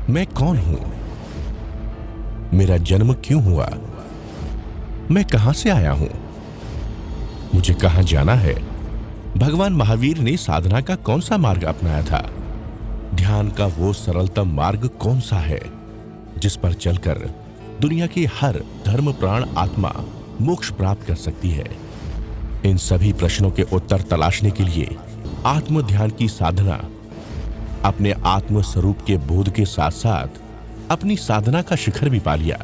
मैं कौन हूं? मेरा जन्म क्यों हुआ? मैं कहां से आया हूं? मुझे कहां जाना है? भगवान महावीर ने साधना का कौन सा मार्ग अपनाया था? ध्यान का वो सरलतम मार्ग कौन सा है जिस पर चलकर दुनिया की हर धर्म प्राण आत्मा मोक्ष प्राप्त कर सकती है? इन सभी प्रश्नों के उत्तर तलाशने के लिए आत्म ध्यान की साधना अपने आत्म स्वरूप के बोध के साथ साथ अपनी साधना का शिखर भी पा लिया।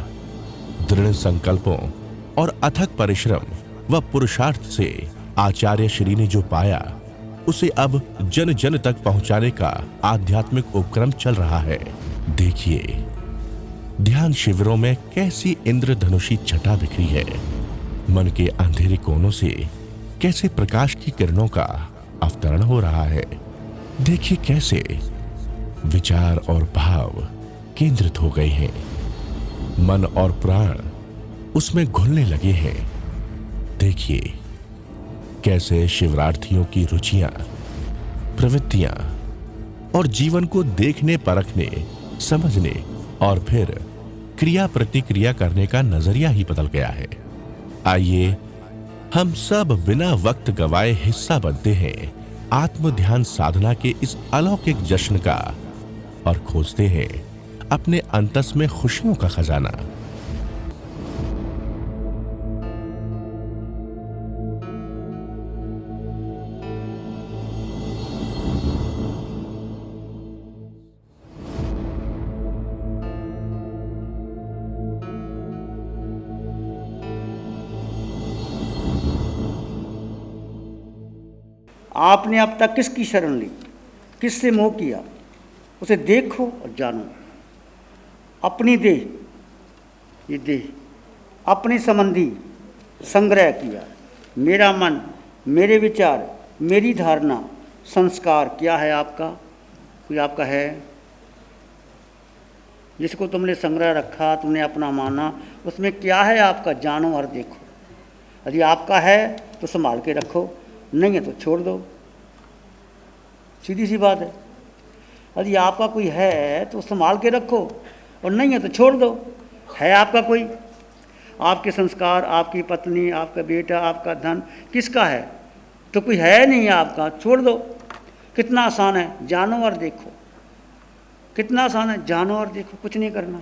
दृढ़ संकल्पों और अथक परिश्रम व पुरुषार्थ से आचार्य श्री ने जो पाया उसे अब जन जन तक पहुंचाने का आध्यात्मिक उपक्रम चल रहा है। देखिए, ध्यान शिविरों में कैसी इंद्रधनुषी छटा बिखरी है। मन के अंधेरे कोनों से कैसे प्रकाश की किरणों का अवतरण हो रहा है। देखिए कैसे विचार और भाव केंद्रित हो गए हैं। मन और प्राण उसमें घुलने लगे हैं। देखिए कैसे शिवरार्थियों की रुचियां, प्रवृत्तियां और जीवन को देखने, परखने, समझने और फिर क्रिया प्रतिक्रिया करने का नजरिया ही बदल गया है। आइए हम सब बिना वक्त गवाए हिस्सा बनते हैं आत्म ध्यान साधना के इस अलौकिक जश्न का और खोजते हैं अपने अंतस में खुशियों का खजाना। आपने अब तक किसकी शरण ली, किससे मोह किया, उसे देखो और जानो। अपनी देह, ये देह अपने संबंधी संग्रह किया। मेरा मन, मेरे विचार, मेरी धारणा, संस्कार क्या है आपका? कोई आपका है? जिसको तुमने संग्रह रखा, तुमने अपना माना, उसमें क्या है आपका? जानो और देखो। यदि आपका है तो संभाल के रखो, नहीं है तो छोड़ दो। सीधी सी बात है। यदि आपका कोई है तो संभाल के रखो और नहीं है तो छोड़ दो। है आपका कोई? आपके संस्कार, आपकी पत्नी, आपका बेटा, आपका धन किसका है? तो कोई है नहीं आपका, छोड़ दो। कितना आसान है, जानो और देखो। कितना आसान है, जानो और देखो, कुछ नहीं करना।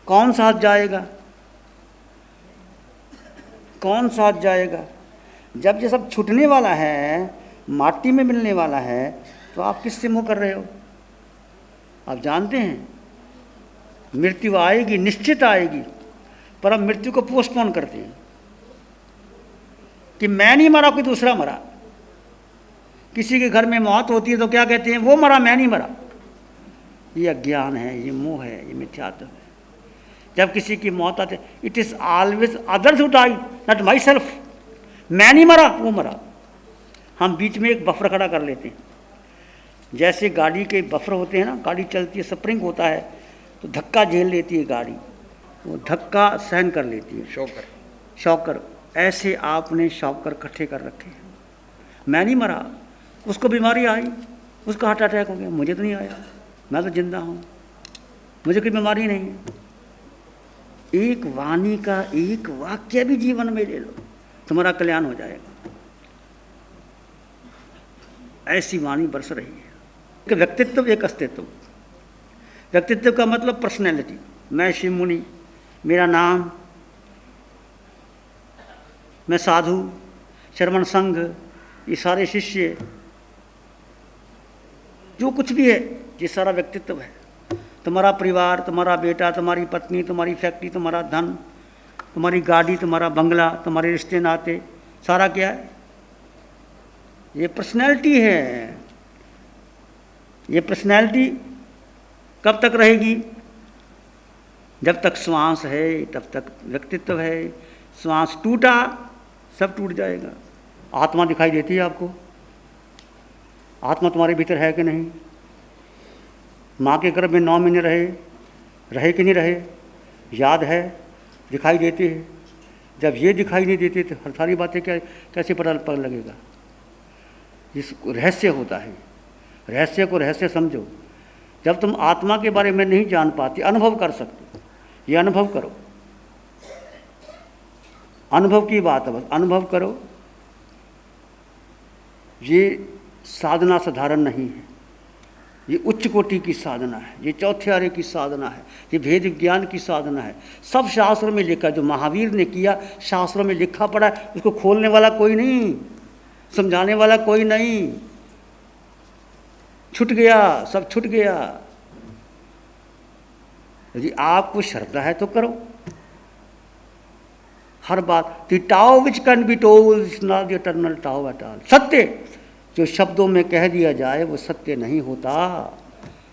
कौन साथ जाएगा? कौन साथ जाएगा? जब ये सब छूटने वाला है, माटी में मिलने वाला है, तो आप किससे मोह कर रहे हो? आप जानते हैं मृत्यु आएगी, निश्चित आएगी, पर अब मृत्यु को पोस्टपोन करते हैं कि मैं नहीं मरा, कोई दूसरा मरा। किसी के घर में मौत होती है तो क्या कहते हैं? वो मरा, मैं नहीं मरा। ये अज्ञान है, ये मोह है, ये मिथ्यात्व है। जब किसी की मौत आती है, it is always others who die, not myself. मैं नहीं मरा, वो मरा। हम बीच में एक बफर खड़ा कर लेते हैं। जैसे गाड़ी के बफर होते हैं ना, गाड़ी चलती है, स्प्रिंग होता है तो धक्का झेल लेती है गाड़ी, वो धक्का सहन कर लेती है। शॉकर ऐसे आपने शॉकर इकट्ठे कर रखे हैं। मैं नहीं मरा, उसको बीमारी आई, उसका हार्ट अटैक हो गया, मुझे तो नहीं आया, मैं तो जिंदा हूँ, मुझे कोई बीमारी नहीं है। एक वाणी का एक वाक्य भी जीवन में ले लो, तुम्हारा कल्याण हो जाएगा। ऐसी वाणी बरस रही है। एक व्यक्तित्व, एक अस्तित्व। व्यक्तित्व का मतलब पर्सनैलिटी। मैं शिव मुनि, मेरा नाम, मैं साधु, श्रवण संघ, ये सारे शिष्य, जो कुछ भी है, ये सारा व्यक्तित्व है। तुम्हारा परिवार, तुम्हारा बेटा, तुम्हारी पत्नी, तुम्हारी फैक्ट्री, तुम्हारा धन, तुम्हारी गाड़ी, तुम्हारा बंगला, तुम्हारे रिश्ते नाते, सारा क्या है? ये पर्सनैलिटी है। ये पर्सनैलिटी कब तक रहेगी? जब तक श्वास है तब तक व्यक्तित्व है। श्वास टूटा, सब टूट जाएगा। आत्मा दिखाई देती है आपको? आत्मा तुम्हारे भीतर है कि नहीं? माँ के गर्भ में 9 महीने रहे कि नहीं रहे? याद है, दिखाई देती है। जब ये दिखाई नहीं देती तो सारी बातें कैसे पता लगेगा? जिस रहस्य होता है, रहस्य को रहस्य समझो। जब तुम आत्मा के बारे में नहीं जान पाते, अनुभव कर सकते, ये अनुभव करो, अनुभव की बात है, बस अनुभव करो। ये साधना साधारण नहीं है, ये उच्च कोटि की साधना है, ये चौथे आरे की साधना है, ये भेद विज्ञान की साधना है। सब शास्त्रों में लिखा, जो महावीर ने किया शास्त्रों में लिखा पड़ा है, उसको खोलने वाला कोई नहीं, समझाने वाला कोई नहीं। छूट गया, सब छूट गया। यदि आपको श्रद्धा है तो करो, हर बात। The tau which can be told is not the eternal tau at all. सत्य जो शब्दों में कह दिया जाए वो सत्य नहीं होता,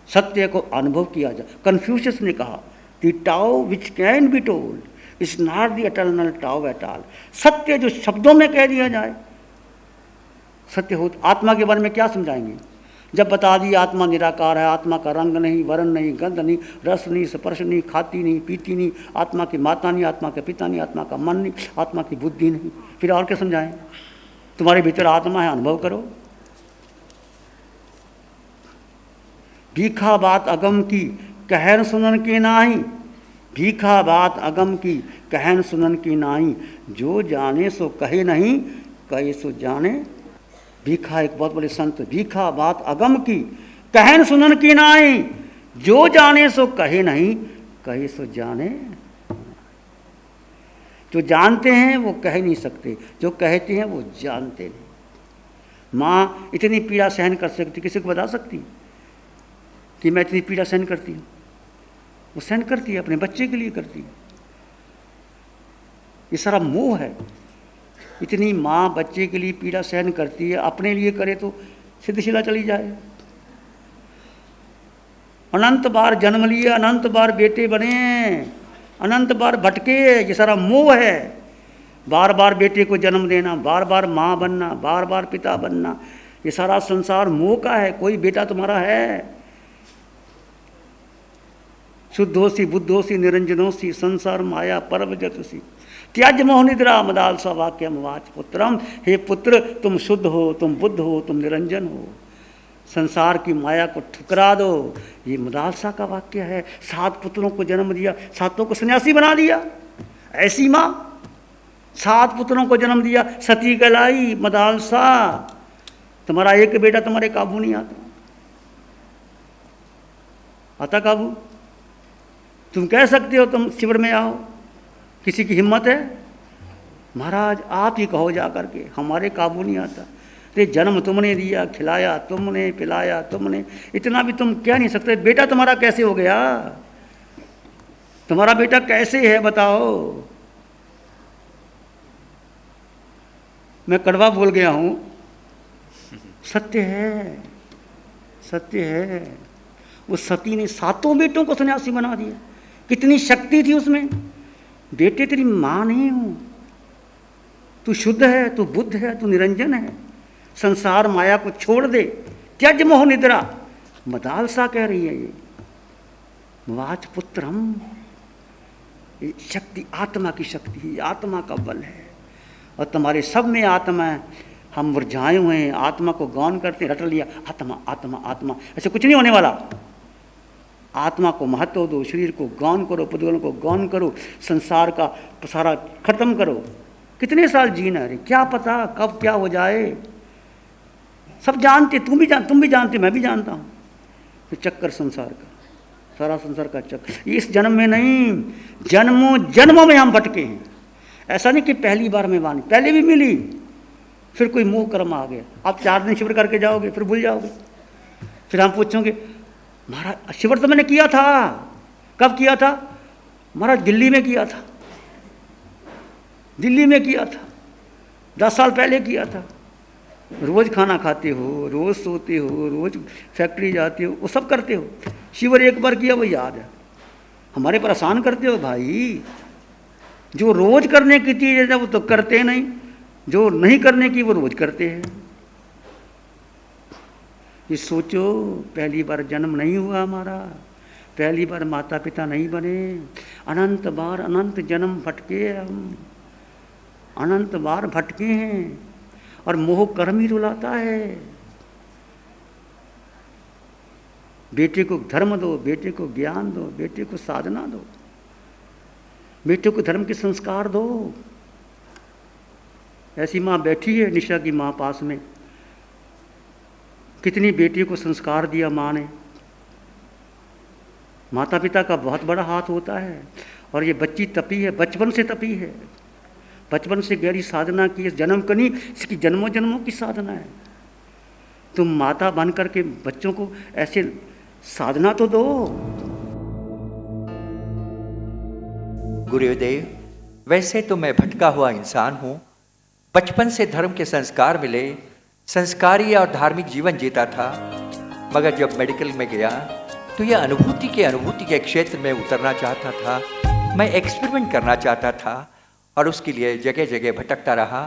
सत्य को अनुभव किया जाए। कन्फ्यूशियस ने कहा the tau which can be told is not the eternal tau at all. सत्य जो शब्दों में कह दिया जाए सत्य होता। आत्मा के बारे में क्या समझाएंगे जब बता दिया आत्मा निराकार है, आत्मा का रंग नहीं, वर्ण नहीं, गंध नहीं, रस नहीं, स्पर्श नहीं, खाती नहीं, पीती नहीं, आत्मा की माता नहीं, आत्मा के पिता नहीं, आत्मा का मन नहीं, आत्मा की बुद्धि नहीं, फिर और क्या समझाएं? तुम्हारे भीतर आत्मा है, अनुभव करो। भीखा बात अगम की कहन सुनन की नाही, भीखा बात अगम की कहन सुनन की नाही, जो जाने सो कहे नहीं, कहे सो जाने। भीखा एक बहुत बड़े संत, भीखा बात अगम की कहन सुनन की नाही, जो जाने सो कहे नहीं, कहे सो जाने। जो जानते हैं वो कह नहीं सकते, जो कहते हैं वो जानते नहीं। माँ इतनी पीड़ा सहन कर सकती, किसी को बता सकती कि मैं इतनी पीड़ा सहन करती हूँ? वो सहन करती है, अपने बच्चे के लिए करती है। ये सारा मोह है। इतनी माँ बच्चे के लिए पीड़ा सहन करती है, अपने लिए करे तो सिद्धशिला चली जाए। अनंत बार जन्म लिए, अनंत बार बेटे बने, अनंत बार भटके, ये सारा मोह है। बार बार बेटे को जन्म देना, बार बार माँ बनना, बार बार पिता बनना, ये सारा संसार मोह का है। कोई बेटा तुम्हारा है? शुद्धोसी बुद्धोसी निरंजनोसी संसार माया परवजतसी, त्याज मोह निद्रा मदालसा वाक्यम वाच पुत्रम। हे पुत्र, तुम शुद्ध हो, तुम बुद्ध हो, तुम निरंजन हो, संसार की माया को ठुकरा दो। ये मदालसा का वाक्य है। 7 पुत्रों को जन्म दिया, 7 को सन्यासी बना दिया। ऐसी माँ 7 पुत्रों को जन्म दिया, सती गलाई मदालसा। तुम्हारा एक बेटा तुम्हारे काबू नहीं आता, आता काबू? तुम कह सकते हो तुम शिविर में आओ, किसी की हिम्मत है? महाराज आप ही कहो जा करके, हमारे काबू नहीं आता। ते जन्म तुमने दिया, खिलाया तुमने, पिलाया तुमने, इतना भी तुम कह नहीं सकते। बेटा तुम्हारा कैसे हो गया? तुम्हारा बेटा कैसे है बताओ? मैं कड़वा बोल गया हूं, सत्य है, सत्य है। वो सती ने 7 बेटों को सन्यासी बना दिया। कितनी शक्ति थी उसमें। बेटे तेरी माँ नहीं हो, तू शुद्ध है, तू बुद्ध है, तू निरंजन है। संसार माया को छोड़ दे, त्यज मोह निद्रा मदालसा कह रही है ये। वाच पुत्रम, ये शक्ति आत्मा की शक्ति है, आत्मा का बल है। और तुम्हारे सब में आत्मा है। हम मुरझाए हुए हैं, आत्मा को गौन करते, रट लिया आत्मा आत्मा आत्मा। ऐसे कुछ नहीं होने वाला। आत्मा को महत्व दो, शरीर को गौन करो, पुद्गलों को गौन करो, संसार का सारा खत्म करो। कितने साल जीना है, क्या पता कब क्या हो जाए। सब जानते, तुम भी जानते, मैं भी जानता हूँ। तो चक्कर संसार का, सारा संसार का चक्कर। इस जन्म में नहीं, जन्मों जन्मों में हम भटके हैं। ऐसा नहीं कि पहली बार में वाणी, पहले भी मिली, फिर कोई मोह कर्म आ गया। आप 4 दिन शिविर करके जाओगे, फिर भूल जाओगे। फिर हम पूछोगे महाराज शिविर तो मैंने किया था। कब किया था? महाराज दिल्ली में किया था, दिल्ली में किया था, 10 साल पहले किया था। रोज़ खाना खाते हो, रोज़ सोते हो, रोज़ फैक्ट्री जाते हो, वो सब करते हो। शिविर एक बार किया वो याद है। हमारे परेशान करते हो भाई। जो रोज़ करने की चीज़ है वो तो करते नहीं, जो नहीं करने की वो रोज़ करते हैं। ये सोचो, पहली बार जन्म नहीं हुआ हमारा, पहली बार माता पिता नहीं बने। अनंत बार अनंत जन्म भटके हम, अनंत बार भटके हैं। और मोह कर्म ही रुलाता है। बेटे को धर्म दो, बेटे को ज्ञान दो, बेटे को साधना दो, बेटे को धर्म के संस्कार दो। ऐसी माँ बैठी है, निशा की माँ पास में, कितनी बेटी को संस्कार दिया माँ ने। माता पिता का बहुत बड़ा हाथ होता है। और ये बच्ची तपी है, बचपन से तपी है, बचपन से गहरी साधना की है, जन्म का नहीं, इसकी जन्मों जन्मों की साधना है। तुम माता बन करके बच्चों को ऐसे साधना तो दो। गुरुदेव, वैसे तो मैं भटका हुआ इंसान हूँ। बचपन से धर्म के संस्कार मिले, संस्कारी और धार्मिक जीवन जीता था। मगर जब मेडिकल में गया तो यह अनुभूति के क्षेत्र में उतरना चाहता था। मैं एक्सपेरिमेंट करना चाहता था और उसके लिए जगह जगह भटकता रहा।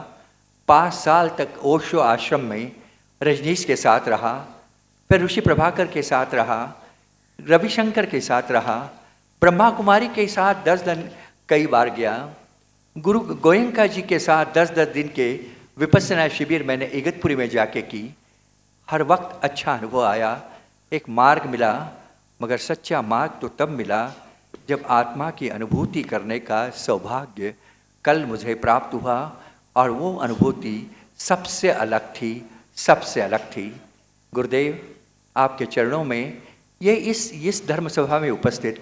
5 साल तक ओशो आश्रम में रजनीश के साथ रहा, फिर ऋषि प्रभाकर के साथ रहा, रविशंकर के साथ रहा, ब्रह्मा कुमारी के साथ 10 दिन कई बार गया, गुरु गोयंका जी के साथ 10-10 दिन के विपस्सना शिविर मैंने इगतपुरी में जाके की। हर वक्त अच्छा अनुभव आया, एक मार्ग मिला। मगर सच्चा मार्ग तो तब मिला जब आत्मा की अनुभूति करने का सौभाग्य कल मुझे प्राप्त हुआ। और वो अनुभूति सबसे अलग थी, सबसे अलग थी। गुरुदेव, आपके चरणों में ये इस धर्म सभा में उपस्थित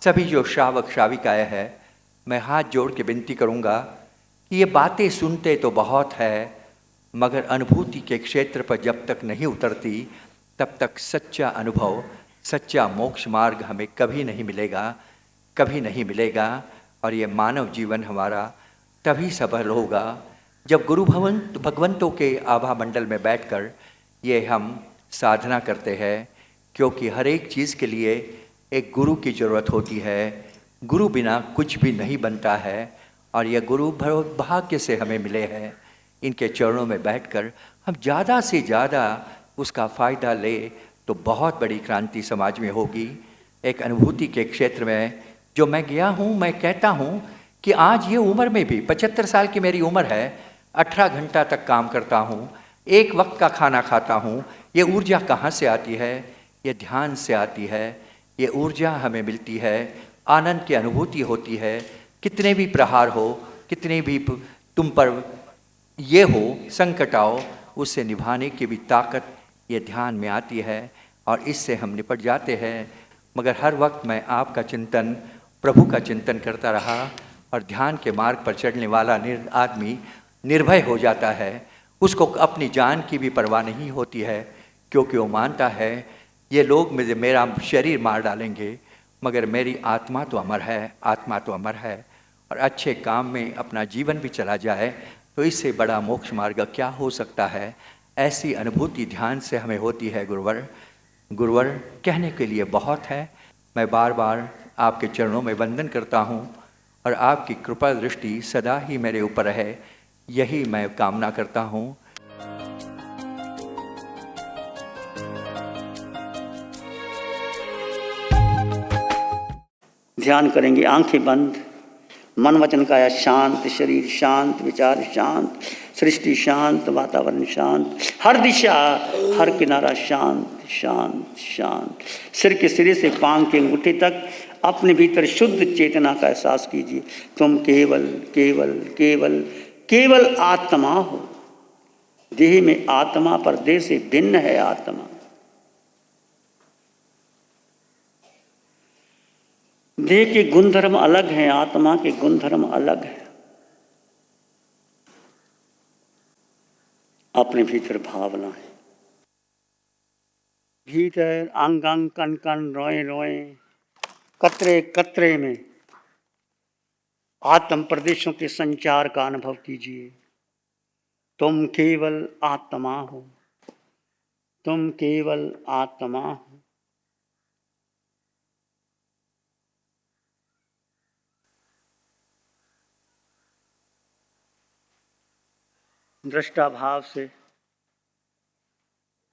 सभी जो श्रावक श्राविकाएँ हैं, मैं हाथ जोड़ के विनती करूँगा कि ये बातें सुनते तो बहुत है, मगर अनुभूति के क्षेत्र पर जब तक नहीं उतरती तब तक सच्चा अनुभव, सच्चा मोक्ष मार्ग हमें कभी नहीं मिलेगा, कभी नहीं मिलेगा। और ये मानव जीवन हमारा तभी सफल होगा जब गुरु भगवंतों के आभा मंडल में बैठकर ये हम साधना करते हैं। क्योंकि हर एक चीज़ के लिए एक गुरु की ज़रूरत होती है। गुरु बिना कुछ भी नहीं बनता है और यह गुरु भाग्य से हमें मिले हैं। इनके चरणों में बैठकर हम ज़्यादा से ज़्यादा उसका फ़ायदा ले तो बहुत बड़ी क्रांति समाज में होगी। एक अनुभूति के क्षेत्र में जो मैं गया हूँ, मैं कहता हूँ कि आज ये उम्र में भी 75 साल की मेरी उम्र है, 18 घंटा तक काम करता हूँ, एक वक्त का खाना खाता हूँ। ये ऊर्जा कहाँ से आती है? ये ध्यान से आती है। ये ऊर्जा हमें मिलती है, आनंद की अनुभूति होती है। कितने भी प्रहार हो, कितने भी तुम पर ये हो, संकट आओ, उससे निभाने की भी ताकत ये ध्यान में आती है और इससे हम निपट जाते हैं। मगर हर वक्त मैं आपका चिंतन, प्रभु का चिंतन करता रहा और ध्यान के मार्ग पर चढ़ने वाला आदमी निर्भय हो जाता है। उसको अपनी जान की भी परवाह नहीं होती है, क्योंकि वो मानता है ये लोग मेरा शरीर मार डालेंगे मगर मेरी आत्मा तो अमर है, आत्मा तो अमर है। और अच्छे काम में अपना जीवन भी चला जाए तो इससे बड़ा मोक्ष मार्ग क्या हो सकता है? ऐसी अनुभूति ध्यान से हमें होती है। गुरुवर कहने के लिए बहुत है। मैं बार बार आपके चरणों में वंदन करता हूँ और आपकी कृपा दृष्टि सदा ही मेरे ऊपर रहे, यही मैं कामना करता हूँ। ध्यान करेंगे, आंखें बंद, मन वचन काया शांत, शरीर शांत, विचार शांत, सृष्टि शांत, वातावरण शांत, हर दिशा, हर किनारा शांत शांत शांत। सिर के सिरे से पांव के अंगूठे तक अपने भीतर शुद्ध चेतना का एहसास कीजिए। तुम केवल केवल केवल केवल आत्मा हो। देह में आत्मा, पर देह से भिन्न है आत्मा। देह के गुणधर्म अलग हैं, आत्मा के गुणधर्म अलग हैं। अपने भीतर भावना है, भीतर अंग अंग, कण कण, रोए रोए, कतरे कतरे में आत्म प्रदेशों के संचार का अनुभव कीजिए। तुम केवल आत्मा हो, तुम केवल आत्मा हो। दृष्टा भाव से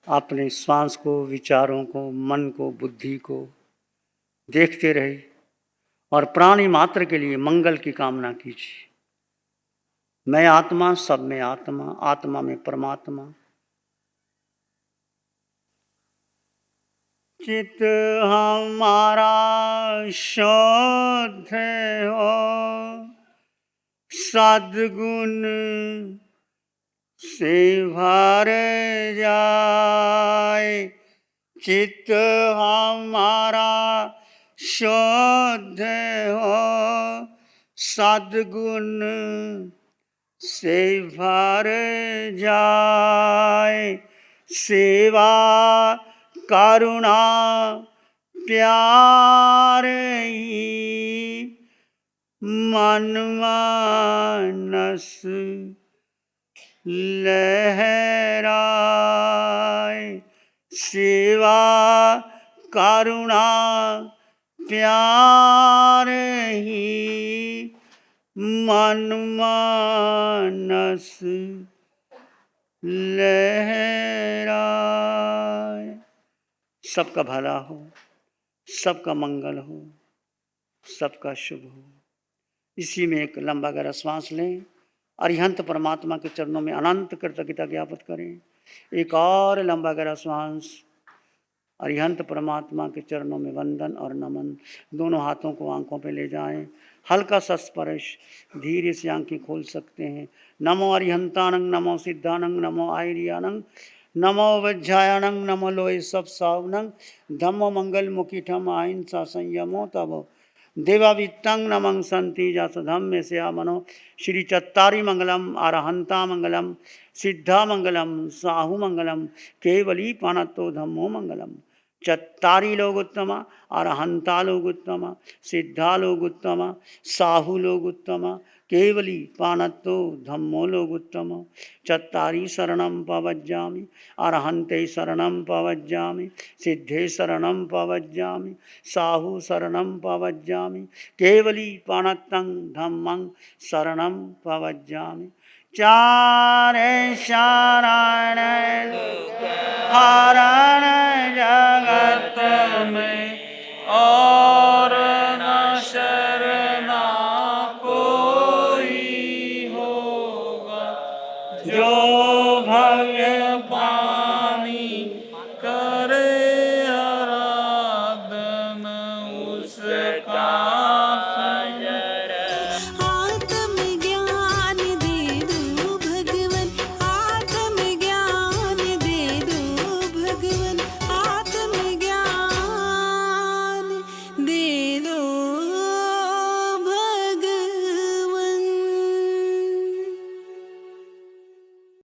अपने श्वास को, विचारों को, मन को, बुद्धि को देखते रहे और प्राणी मात्र के लिए मंगल की कामना कीजिए। मैं आत्मा, सब में आत्मा, आत्मा में परमात्मा। चित हमारा शुद्ध हो, सद्गुण से भर जाए। चित हमारा शुद्ध हो, सद्गुण से भर जाए। सेवा करुणा प्यार ही मन मानस लहराए। सेवा करुणा प्यार ही मन मानस लहराए। सबका भला हो, सबका मंगल हो, सबका शुभ हो। इसी में एक लंबा गहरा श्वास लें, अरिहंत परमात्मा के चरणों में अनंत कृतज्ञता ज्ञापित करें। एक और लंबा गहरा श्वास, अरिहंत परमात्मा के चरणों में वंदन और नमन। दोनों हाथों को आंखों पे ले जाएं, हल्का सा स्पर्श, धीरे से आंखें खोल सकते हैं। नमो अरिहंतानंग, नमो सिद्धानंग, नमो आयरियानंग, नमो वज्जायानंग, नमो लोय सब सावनंग, धम्मो मंगल मुखीठम अहिंसा संयमो तब देवावित्तंग नमं संति जस धम्मे से मनो। श्री चत्तारी मंगलम, अरहंता मंगलम, सिद्धा मंगलम, साहु मंगलम, केवली पाणत्तो धम्मो मंगलम। चत्तारी लोग उत्तम, अरहंता लोग उत्तम, सिद्धा लोग उत्तम, साहु लोग उत्तम, केवली पाणत्तो धम्मो लोग उत्तम। चत्तारी शरणं पवज्जामि, अरहंते शरणं पवज्जामि, सिद्धे शरणं पवज्जामि, साहु शरणं पवज्जामि, केवली पाणत्तं धम्मं शरणं पवज्जामि। चारे शरण हरण जगत में, और न शरणा कोई होगा। जो भव्य